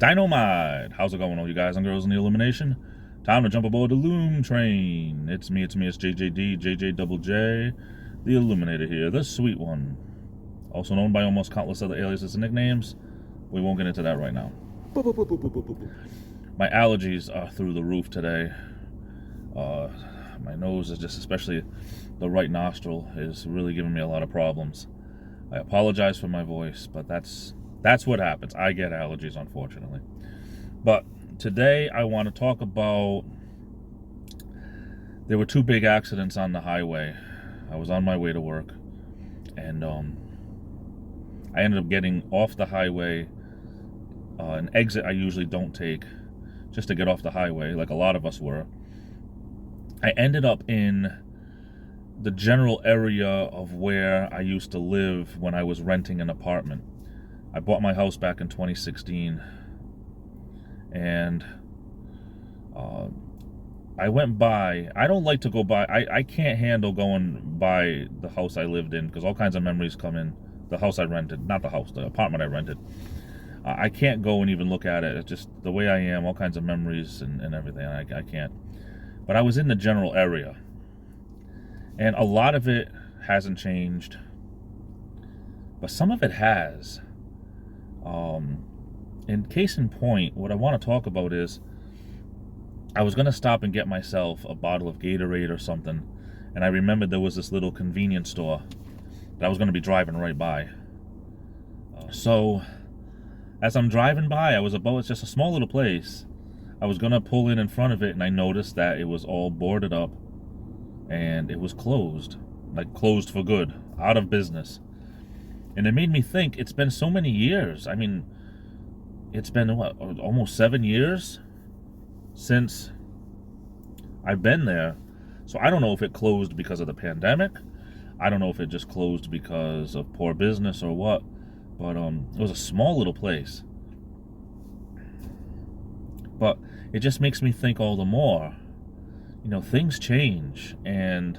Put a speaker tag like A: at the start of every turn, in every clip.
A: Dynamite! How's it going, all you guys and girls in the Illumination? Time to jump aboard the Loom train. It's me, it's JJD, JJ Double J, the Illuminator here, the sweet one. Also known by almost countless other aliases and nicknames. We won't get into that right now. My allergies are through the roof today. My nose is just, especially the right nostril, is really giving me a lot of problems. I apologize for my voice, but that's what happens. I get allergies, unfortunately. But today I want to talk about, there were two big accidents on the highway. I was on my way to work, and I ended up getting off the highway, an exit I usually don't take, just to get off the highway, like a lot of us were. I ended up in the general area of where I used to live when I was renting an apartment. I bought my house back in 2016, and I went by. I don't like to go by. I can't handle going by the house I lived in because all kinds of memories come in. The house I rented, not the house, the apartment I rented. I can't go and even look at it. It's just the way I am, all kinds of memories and everything. I can't. But I was in the general area, and a lot of it hasn't changed, but some of it has. In case in point, what I want to talk about is, I was going to stop and get myself a bottle of Gatorade or something, and I remembered there was this little convenience store that I was going to be driving right by. So, as I'm driving by, it's just a small little place. I was going to pull in front of it, and I noticed that it was all boarded up, and it was closed. Like, closed for good. Out of business. And it made me think, it's been so many years. I mean, it's been, what, almost 7 years since I've been there. So I don't know if it closed because of the pandemic. I don't know if it just closed because of poor business or what. But it was a small little place. But it just makes me think all the more. You know, things change, and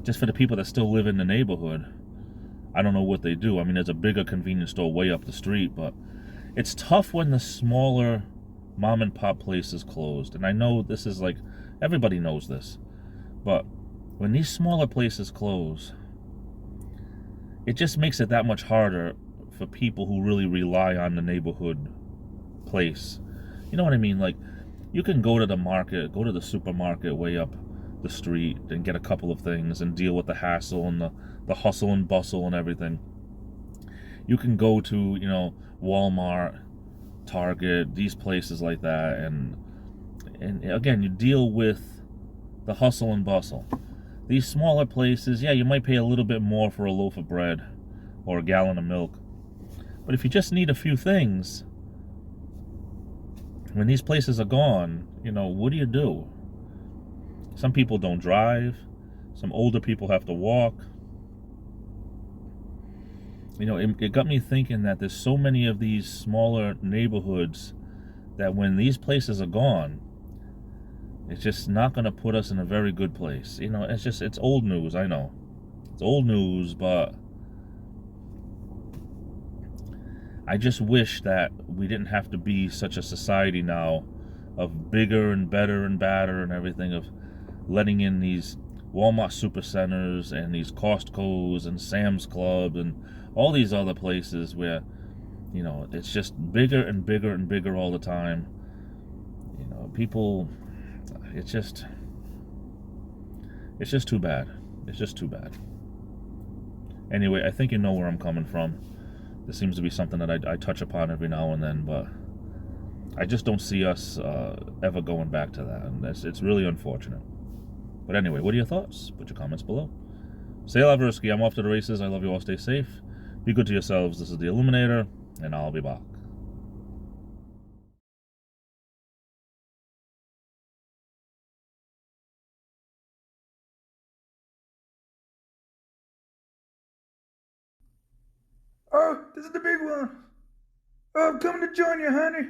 A: just for the people that still live in the neighborhood, I don't know what they do. I mean, there's a bigger convenience store way up the street, but it's tough when the smaller mom and pop places closed. And I know this is like, everybody knows this, but when these smaller places close, it just makes it that much harder for people who really rely on the neighborhood place. You know what I mean? Like, you can go to the market, go to the supermarket way up the street and get a couple of things and deal with the hassle and the hustle and bustle and everything. You can go to, you know, Walmart, Target, these places like that, and again, you deal with the hustle and bustle. These smaller places, yeah, you might pay a little bit more for a loaf of bread or a gallon of milk, but if you just need a few things, when these places are gone, you know, what do you do? Some people don't drive. Some older people have to walk. You know, it got me thinking that there's so many of these smaller neighborhoods that when these places are gone, it's just not going to put us in a very good place. You know, it's old news, I know. It's old news, but I just wish that we didn't have to be such a society now of bigger and better and badder and everything, of letting in these Walmart supercenters and these Costco's and Sam's Club and all these other places where, you know, it's just bigger and bigger and bigger all the time. You know, people, it's just too bad. It's just too bad. Anyway, I think you know where I'm coming from. This seems to be something that I touch upon every now and then, but I just don't see us ever going back to that, and it's really unfortunate. But anyway, what are your thoughts? Put your comments below. Say Laversky, I'm off to the races. I love you all. Stay safe. Be good to yourselves. This is the Illuminator, and I'll be back.
B: Oh, this is the big one. Oh, I'm coming to join you, honey.